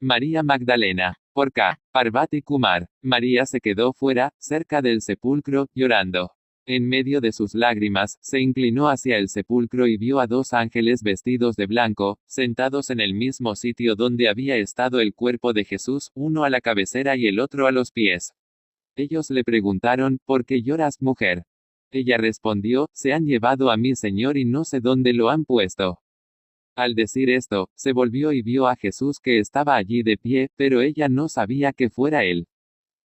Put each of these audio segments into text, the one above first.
María Magdalena. Por K. Parvati Kumar. María se quedó fuera, cerca del sepulcro, llorando. En medio de sus lágrimas, se inclinó hacia el sepulcro y vio a dos ángeles vestidos de blanco, sentados en el mismo sitio donde había estado el cuerpo de Jesús, uno a la cabecera y el otro a los pies. Ellos le preguntaron, ¿por qué lloras, mujer? Ella respondió, se han llevado a mi Señor y no sé dónde lo han puesto. Al decir esto, se volvió y vio a Jesús que estaba allí de pie, pero ella no sabía que fuera él.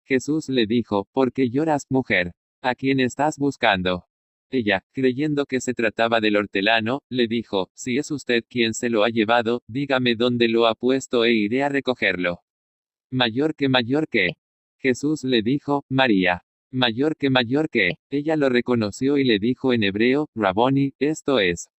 Jesús le dijo, ¿por qué lloras, mujer? ¿A quién estás buscando? Ella, creyendo que se trataba del hortelano, le dijo, si es usted quien se lo ha llevado, dígame dónde lo ha puesto e iré a recogerlo. Mayor que. Jesús le dijo, María. Mayor que. Ella lo reconoció y le dijo en hebreo, Raboni, esto es.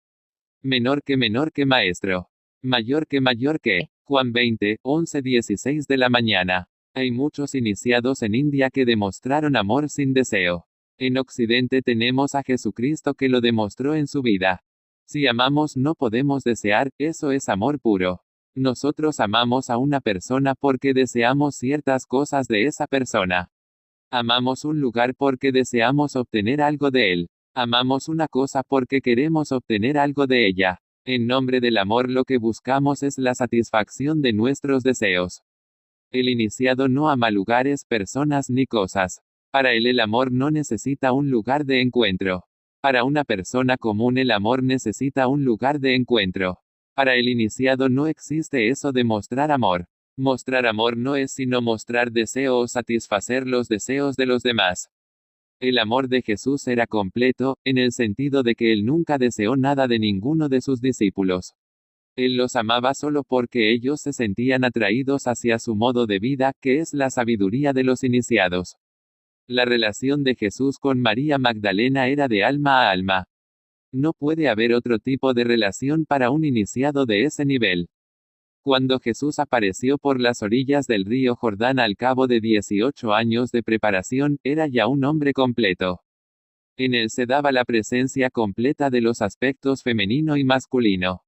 Menor que maestro. Mayor que. Juan 20, 11-16 de la mañana. Hay muchos iniciados en India que demostraron amor sin deseo. En Occidente tenemos a Jesucristo que lo demostró en su vida. Si amamos no podemos desear, eso es amor puro. Nosotros amamos a una persona porque deseamos ciertas cosas de esa persona. Amamos un lugar porque deseamos obtener algo de él. Amamos una cosa porque queremos obtener algo de ella. En nombre del amor lo que buscamos es la satisfacción de nuestros deseos. El iniciado no ama lugares, personas ni cosas. Para él el amor no necesita un lugar de encuentro. Para una persona común el amor necesita un lugar de encuentro. Para el iniciado no existe eso de mostrar amor. Mostrar amor no es sino mostrar deseo o satisfacer los deseos de los demás. El amor de Jesús era completo, en el sentido de que él nunca deseó nada de ninguno de sus discípulos. Él los amaba solo porque ellos se sentían atraídos hacia su modo de vida, que es la sabiduría de los iniciados. La relación de Jesús con María Magdalena era de alma a alma. No puede haber otro tipo de relación para un iniciado de ese nivel. Cuando Jesús apareció por las orillas del río Jordán al cabo de 18 años de preparación, era ya un hombre completo. En él se daba la presencia completa de los aspectos femenino y masculino.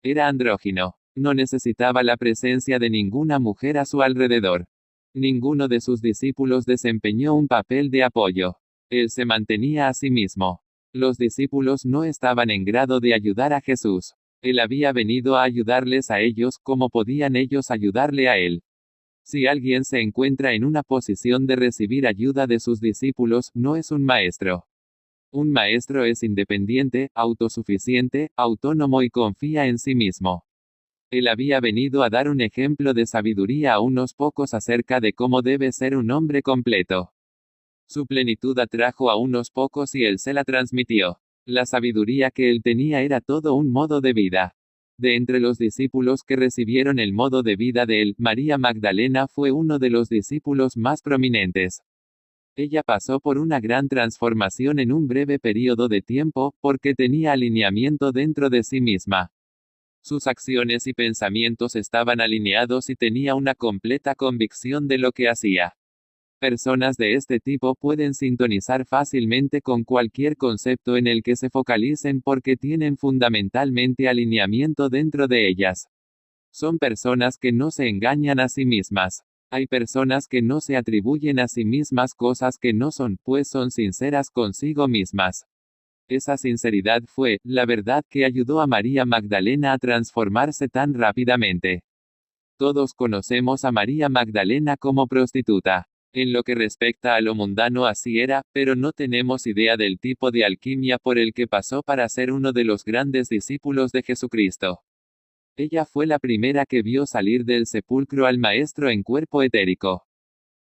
Era andrógino. No necesitaba la presencia de ninguna mujer a su alrededor. Ninguno de sus discípulos desempeñó un papel de apoyo. Él se mantenía a sí mismo. Los discípulos no estaban en grado de ayudar a Jesús. Él había venido a ayudarles a ellos, como podían ellos ayudarle a él. Si alguien se encuentra en una posición de recibir ayuda de sus discípulos, no es un maestro. Un maestro es independiente, autosuficiente, autónomo y confía en sí mismo. Él había venido a dar un ejemplo de sabiduría a unos pocos acerca de cómo debe ser un hombre completo. Su plenitud atrajo a unos pocos y él se la transmitió. La sabiduría que él tenía era todo un modo de vida. De entre los discípulos que recibieron el modo de vida de él, María Magdalena fue uno de los discípulos más prominentes. Ella pasó por una gran transformación en un breve periodo de tiempo, porque tenía alineamiento dentro de sí misma. Sus acciones y pensamientos estaban alineados y tenía una completa convicción de lo que hacía. Personas de este tipo pueden sintonizar fácilmente con cualquier concepto en el que se focalicen porque tienen fundamentalmente alineamiento dentro de ellas. Son personas que no se engañan a sí mismas. Hay personas que no se atribuyen a sí mismas cosas que no son, pues son sinceras consigo mismas. Esa sinceridad fue, la verdad que ayudó a María Magdalena a transformarse tan rápidamente. Todos conocemos a María Magdalena como prostituta. En lo que respecta a lo mundano así era, pero no tenemos idea del tipo de alquimia por el que pasó para ser uno de los grandes discípulos de Jesucristo. Ella fue la primera que vio salir del sepulcro al Maestro en cuerpo etérico.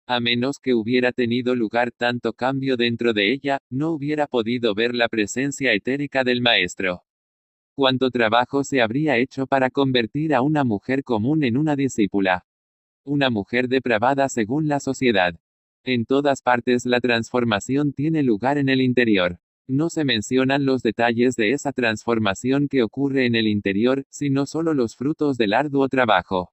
A menos que hubiera tenido lugar tanto cambio dentro de ella, no hubiera podido ver la presencia etérica del Maestro. ¿Cuánto trabajo se habría hecho para convertir a una mujer común en una discípula? Una mujer depravada según la sociedad. En todas partes la transformación tiene lugar en el interior. No se mencionan los detalles de esa transformación que ocurre en el interior, sino solo los frutos del arduo trabajo.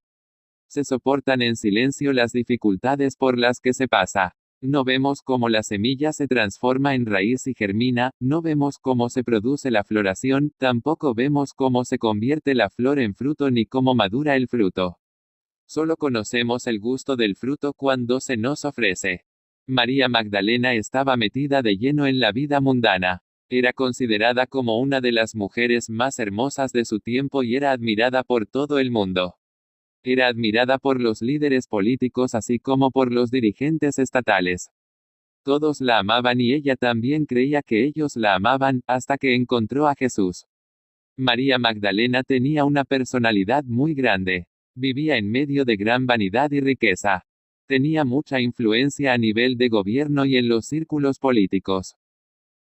Se soportan en silencio las dificultades por las que se pasa. No vemos cómo la semilla se transforma en raíz y germina, no vemos cómo se produce la floración, tampoco vemos cómo se convierte la flor en fruto ni cómo madura el fruto. Solo conocemos el gusto del fruto cuando se nos ofrece. María Magdalena estaba metida de lleno en la vida mundana. Era considerada como una de las mujeres más hermosas de su tiempo y era admirada por todo el mundo. Era admirada por los líderes políticos así como por los dirigentes estatales. Todos la amaban y ella también creía que ellos la amaban, hasta que encontró a Jesús. María Magdalena tenía una personalidad muy grande. Vivía en medio de gran vanidad y riqueza. Tenía mucha influencia a nivel de gobierno y en los círculos políticos.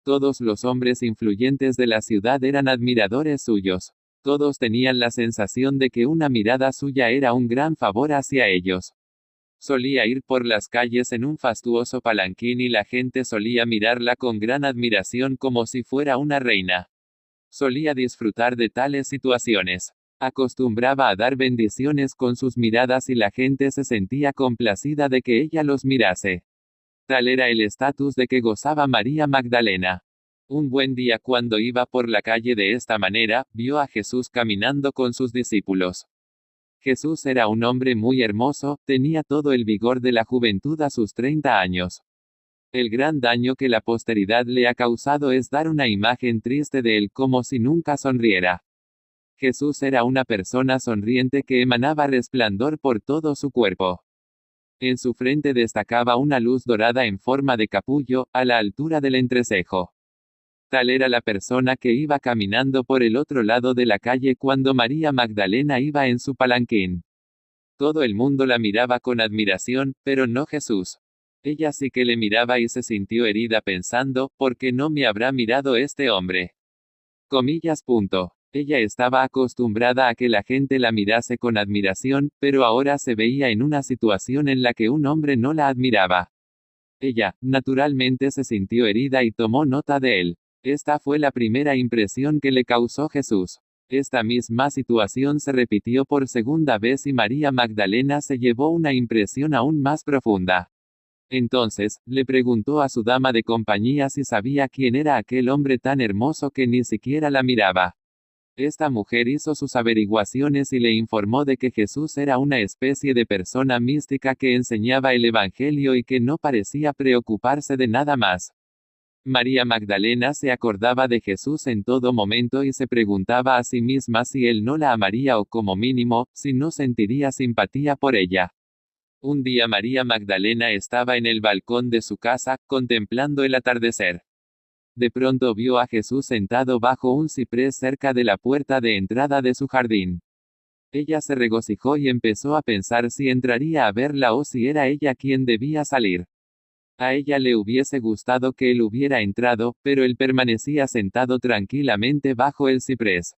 Todos los hombres influyentes de la ciudad eran admiradores suyos. Todos tenían la sensación de que una mirada suya era un gran favor hacia ellos. Solía ir por las calles en un fastuoso palanquín y la gente solía mirarla con gran admiración como si fuera una reina. Solía disfrutar de tales situaciones. Acostumbraba a dar bendiciones con sus miradas y la gente se sentía complacida de que ella los mirase. Tal era el estatus de que gozaba María Magdalena. Un buen día cuando iba por la calle de esta manera, vio a Jesús caminando con sus discípulos. Jesús era un hombre muy hermoso, tenía todo el vigor de la juventud a sus 30 años. El gran daño que la posteridad le ha causado es dar una imagen triste de él como si nunca sonriera. Jesús era una persona sonriente que emanaba resplandor por todo su cuerpo. En su frente destacaba una luz dorada en forma de capullo, a la altura del entrecejo. Tal era la persona que iba caminando por el otro lado de la calle cuando María Magdalena iba en su palanquín. Todo el mundo la miraba con admiración, pero no Jesús. Ella sí que le miraba y se sintió herida pensando, ¿por qué no me habrá mirado este hombre? Comillas. Ella estaba acostumbrada a que la gente la mirase con admiración, pero ahora se veía en una situación en la que un hombre no la admiraba. Ella, naturalmente, se sintió herida y tomó nota de él. Esta fue la primera impresión que le causó Jesús. Esta misma situación se repitió por segunda vez y María Magdalena se llevó una impresión aún más profunda. Entonces, le preguntó a su dama de compañía si sabía quién era aquel hombre tan hermoso que ni siquiera la miraba. Esta mujer hizo sus averiguaciones y le informó de que Jesús era una especie de persona mística que enseñaba el Evangelio y que no parecía preocuparse de nada más. María Magdalena se acordaba de Jesús en todo momento y se preguntaba a sí misma si él no la amaría o como mínimo, si no sentiría simpatía por ella. Un día María Magdalena estaba en el balcón de su casa, contemplando el atardecer. De pronto vio a Jesús sentado bajo un ciprés cerca de la puerta de entrada de su jardín. Ella se regocijó y empezó a pensar si entraría a verla o si era ella quien debía salir. A ella le hubiese gustado que él hubiera entrado, pero él permanecía sentado tranquilamente bajo el ciprés.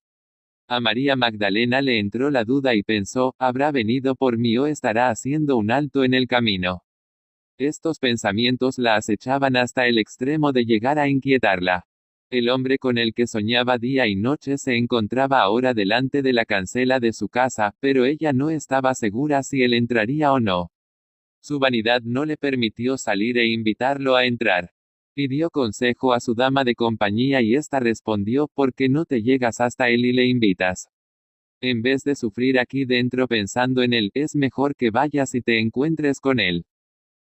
A María Magdalena le entró la duda y pensó, ¿habrá venido por mí o estará haciendo un alto en el camino? Estos pensamientos la acechaban hasta el extremo de llegar a inquietarla. El hombre con el que soñaba día y noche se encontraba ahora delante de la cancela de su casa, pero ella no estaba segura si él entraría o no. Su vanidad no le permitió salir e invitarlo a entrar. Pidió consejo a su dama de compañía y ésta respondió, ¿por qué no te llegas hasta él y le invitas? En vez de sufrir aquí dentro pensando en él, es mejor que vayas y te encuentres con él.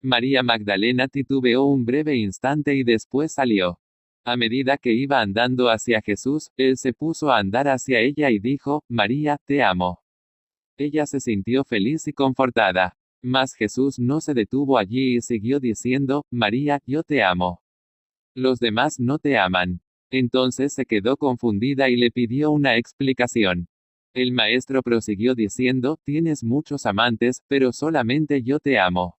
María Magdalena titubeó un breve instante y después salió. A medida que iba andando hacia Jesús, él se puso a andar hacia ella y dijo, María, te amo. Ella se sintió feliz y confortada. Mas Jesús no se detuvo allí y siguió diciendo, María, yo te amo. Los demás no te aman. Entonces se quedó confundida y le pidió una explicación. El maestro prosiguió diciendo, tienes muchos amantes, pero solamente yo te amo.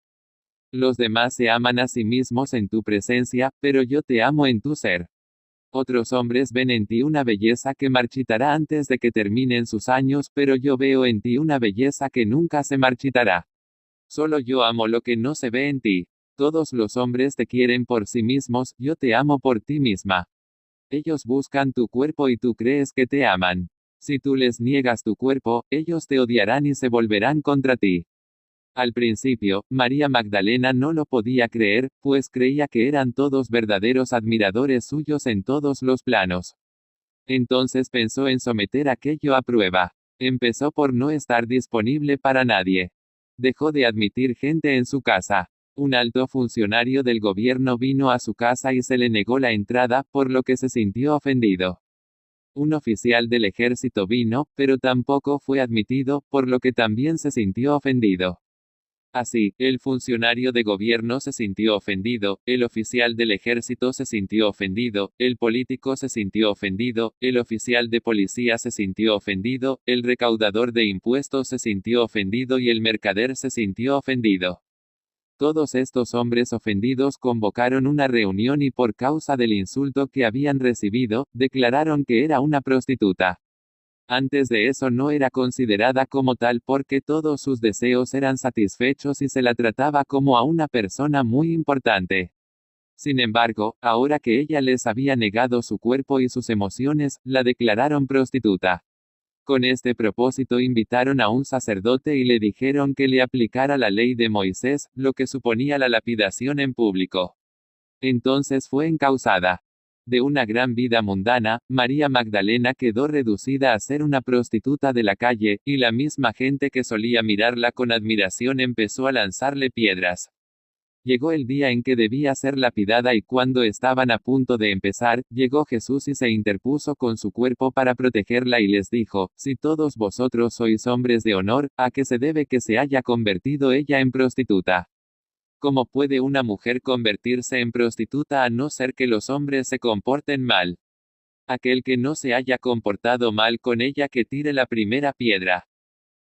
Los demás se aman a sí mismos en tu presencia, pero yo te amo en tu ser. Otros hombres ven en ti una belleza que marchitará antes de que terminen sus años, pero yo veo en ti una belleza que nunca se marchitará. Solo yo amo lo que no se ve en ti. Todos los hombres te quieren por sí mismos, yo te amo por ti misma. Ellos buscan tu cuerpo y tú crees que te aman. Si tú les niegas tu cuerpo, ellos te odiarán y se volverán contra ti. Al principio, María Magdalena no lo podía creer, pues creía que eran todos verdaderos admiradores suyos en todos los planos. Entonces pensó en someter aquello a prueba. Empezó por no estar disponible para nadie. Dejó de admitir gente en su casa. Un alto funcionario del gobierno vino a su casa y se le negó la entrada, por lo que se sintió ofendido. Un oficial del ejército vino, pero tampoco fue admitido, por lo que también se sintió ofendido. Así, el funcionario de gobierno se sintió ofendido, el oficial del ejército se sintió ofendido, el político se sintió ofendido, el oficial de policía se sintió ofendido, el recaudador de impuestos se sintió ofendido y el mercader se sintió ofendido. Todos estos hombres ofendidos convocaron una reunión y por causa del insulto que habían recibido, declararon que era una prostituta. Antes de eso no era considerada como tal porque todos sus deseos eran satisfechos y se la trataba como a una persona muy importante. Sin embargo, ahora que ella les había negado su cuerpo y sus emociones, la declararon prostituta. Con este propósito invitaron a un sacerdote y le dijeron que le aplicara la ley de Moisés, lo que suponía la lapidación en público. Entonces fue encausada. De una gran vida mundana, María Magdalena quedó reducida a ser una prostituta de la calle, y la misma gente que solía mirarla con admiración empezó a lanzarle piedras. Llegó el día en que debía ser lapidada y cuando estaban a punto de empezar, llegó Jesús y se interpuso con su cuerpo para protegerla y les dijo, si todos vosotros sois hombres de honor, ¿a qué se debe que se haya convertido ella en prostituta? ¿Cómo puede una mujer convertirse en prostituta a no ser que los hombres se comporten mal? Aquel que no se haya comportado mal con ella que tire la primera piedra.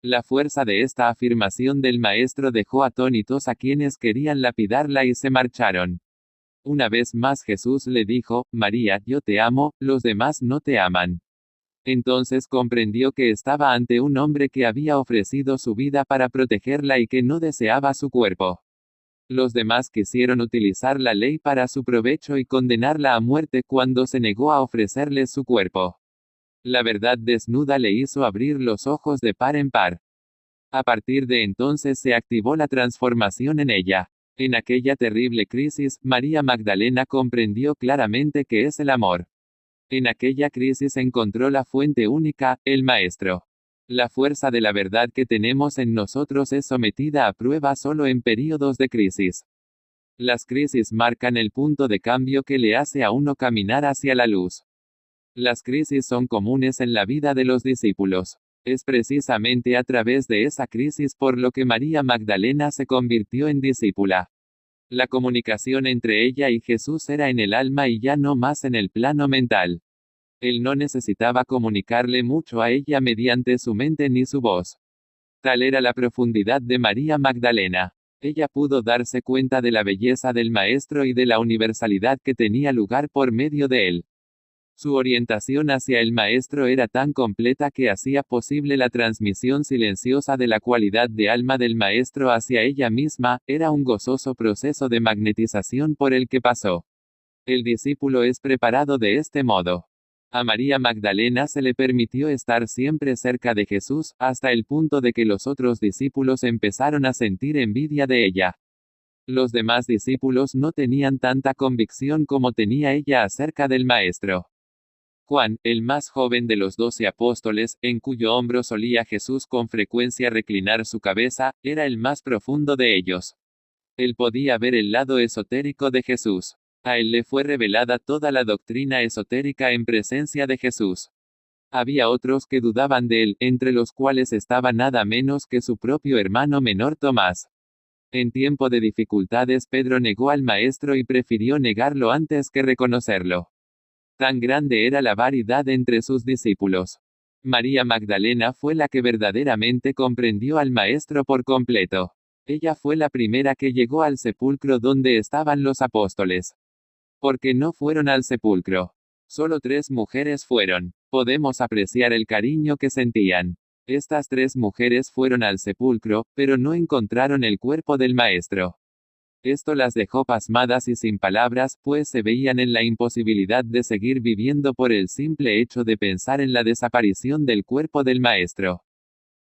La fuerza de esta afirmación del maestro dejó atónitos a quienes querían lapidarla y se marcharon. Una vez más Jesús le dijo, María, yo te amo, los demás no te aman. Entonces comprendió que estaba ante un hombre que había ofrecido su vida para protegerla y que no deseaba su cuerpo. Los demás quisieron utilizar la ley para su provecho y condenarla a muerte cuando se negó a ofrecerles su cuerpo. La verdad desnuda le hizo abrir los ojos de par en par. A partir de entonces se activó la transformación en ella. En aquella terrible crisis, María Magdalena comprendió claramente qué es el amor. En aquella crisis encontró la fuente única, el Maestro. La fuerza de la verdad que tenemos en nosotros es sometida a prueba solo en períodos de crisis. Las crisis marcan el punto de cambio que le hace a uno caminar hacia la luz. Las crisis son comunes en la vida de los discípulos. Es precisamente a través de esa crisis por lo que María Magdalena se convirtió en discípula. La comunicación entre ella y Jesús era en el alma y ya no más en el plano mental. Él no necesitaba comunicarle mucho a ella mediante su mente ni su voz. Tal era la profundidad de María Magdalena. Ella pudo darse cuenta de la belleza del Maestro y de la universalidad que tenía lugar por medio de él. Su orientación hacia el Maestro era tan completa que hacía posible la transmisión silenciosa de la cualidad de alma del Maestro hacia ella misma, era un gozoso proceso de magnetización por el que pasó. El discípulo es preparado de este modo. A María Magdalena se le permitió estar siempre cerca de Jesús, hasta el punto de que los otros discípulos empezaron a sentir envidia de ella. Los demás discípulos no tenían tanta convicción como tenía ella acerca del Maestro. Juan, el más joven de los 12 apóstoles, en cuyo hombro solía Jesús con frecuencia reclinar su cabeza, era el más profundo de ellos. Él podía ver el lado esotérico de Jesús. A él le fue revelada toda la doctrina esotérica en presencia de Jesús. Había otros que dudaban de él, entre los cuales estaba nada menos que su propio hermano menor Tomás. En tiempo de dificultades Pedro negó al Maestro y prefirió negarlo antes que reconocerlo. Tan grande era la variedad entre sus discípulos. María Magdalena fue la que verdaderamente comprendió al Maestro por completo. Ella fue la primera que llegó al sepulcro donde estaban los apóstoles. Porque no fueron al sepulcro. Solo 3 mujeres fueron. Podemos apreciar el cariño que sentían. Estas 3 mujeres fueron al sepulcro, pero no encontraron el cuerpo del Maestro. Esto las dejó pasmadas y sin palabras, pues se veían en la imposibilidad de seguir viviendo por el simple hecho de pensar en la desaparición del cuerpo del Maestro.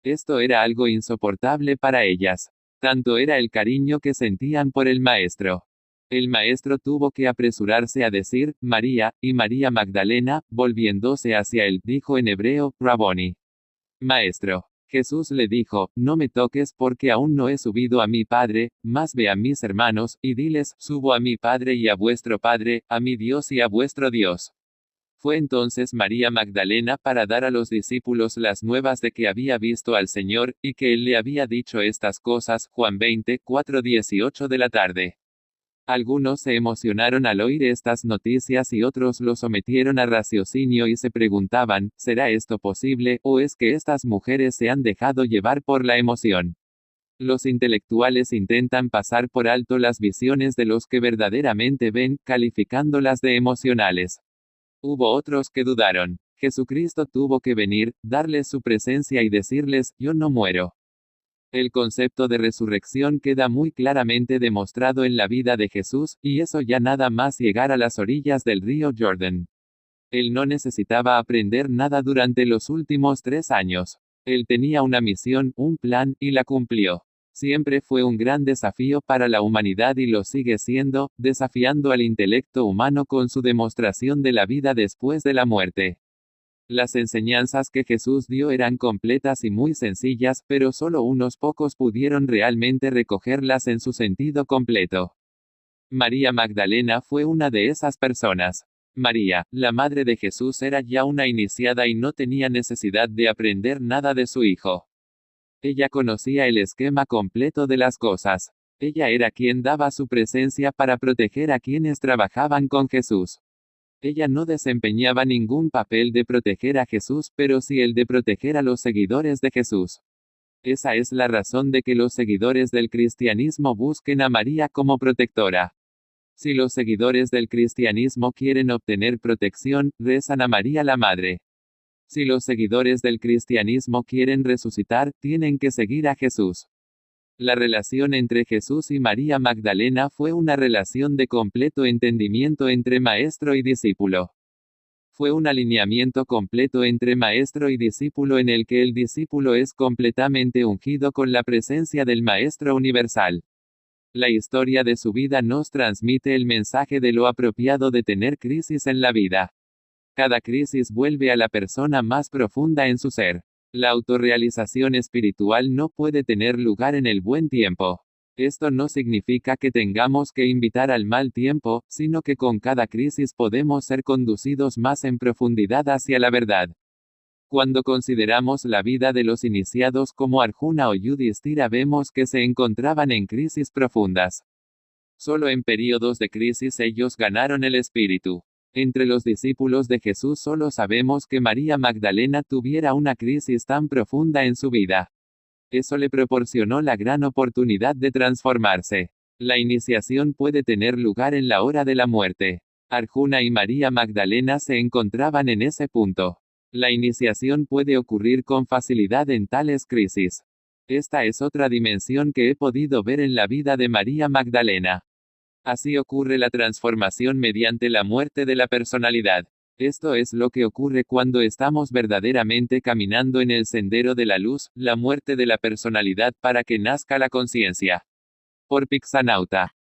Esto era algo insoportable para ellas. Tanto era el cariño que sentían por el Maestro. El Maestro tuvo que apresurarse a decir, María, y María Magdalena, volviéndose hacia él, dijo en hebreo, Raboni. Maestro. Jesús le dijo, no me toques porque aún no he subido a mi Padre, mas ve a mis hermanos, y diles, subo a mi Padre y a vuestro Padre, a mi Dios y a vuestro Dios. Fue entonces María Magdalena para dar a los discípulos las nuevas de que había visto al Señor, y que él le había dicho estas cosas. Juan 20, 4:18 de la tarde. Algunos se emocionaron al oír estas noticias y otros lo sometieron a raciocinio y se preguntaban, ¿será esto posible, o es que estas mujeres se han dejado llevar por la emoción? Los intelectuales intentan pasar por alto las visiones de los que verdaderamente ven, calificándolas de emocionales. Hubo otros que dudaron. Jesucristo tuvo que venir, darles su presencia y decirles, yo no muero. El concepto de resurrección queda muy claramente demostrado en la vida de Jesús, y eso ya nada más llegar a las orillas del río Jordán. Él no necesitaba aprender nada durante los últimos 3 años. Él tenía una misión, un plan, y la cumplió. Siempre fue un gran desafío para la humanidad y lo sigue siendo, desafiando al intelecto humano con su demostración de la vida después de la muerte. Las enseñanzas que Jesús dio eran completas y muy sencillas, pero solo unos pocos pudieron realmente recogerlas en su sentido completo. María Magdalena fue una de esas personas. María, la madre de Jesús, era ya una iniciada y no tenía necesidad de aprender nada de su hijo. Ella conocía el esquema completo de las cosas. Ella era quien daba su presencia para proteger a quienes trabajaban con Jesús. Ella no desempeñaba ningún papel de proteger a Jesús, pero sí el de proteger a los seguidores de Jesús. Esa es la razón de que los seguidores del cristianismo busquen a María como protectora. Si los seguidores del cristianismo quieren obtener protección, rezan a María la Madre. Si los seguidores del cristianismo quieren resucitar, tienen que seguir a Jesús. La relación entre Jesús y María Magdalena fue una relación de completo entendimiento entre maestro y discípulo. Fue un alineamiento completo entre maestro y discípulo en el que el discípulo es completamente ungido con la presencia del Maestro universal. La historia de su vida nos transmite el mensaje de lo apropiado de tener crisis en la vida. Cada crisis vuelve a la persona más profunda en su ser. La autorrealización espiritual no puede tener lugar en el buen tiempo. Esto no significa que tengamos que invitar al mal tiempo, sino que con cada crisis podemos ser conducidos más en profundidad hacia la verdad. Cuando consideramos la vida de los iniciados como Arjuna o Yudhishthira, vemos que se encontraban en crisis profundas. Solo en periodos de crisis ellos ganaron el espíritu. Entre los discípulos de Jesús solo sabemos que María Magdalena tuviera una crisis tan profunda en su vida. Eso le proporcionó la gran oportunidad de transformarse. La iniciación puede tener lugar en la hora de la muerte. Arjuna y María Magdalena se encontraban en ese punto. La iniciación puede ocurrir con facilidad en tales crisis. Esta es otra dimensión que he podido ver en la vida de María Magdalena. Así ocurre la transformación mediante la muerte de la personalidad. Esto es lo que ocurre cuando estamos verdaderamente caminando en el sendero de la luz, la muerte de la personalidad para que nazca la conciencia. Por Pixanauta.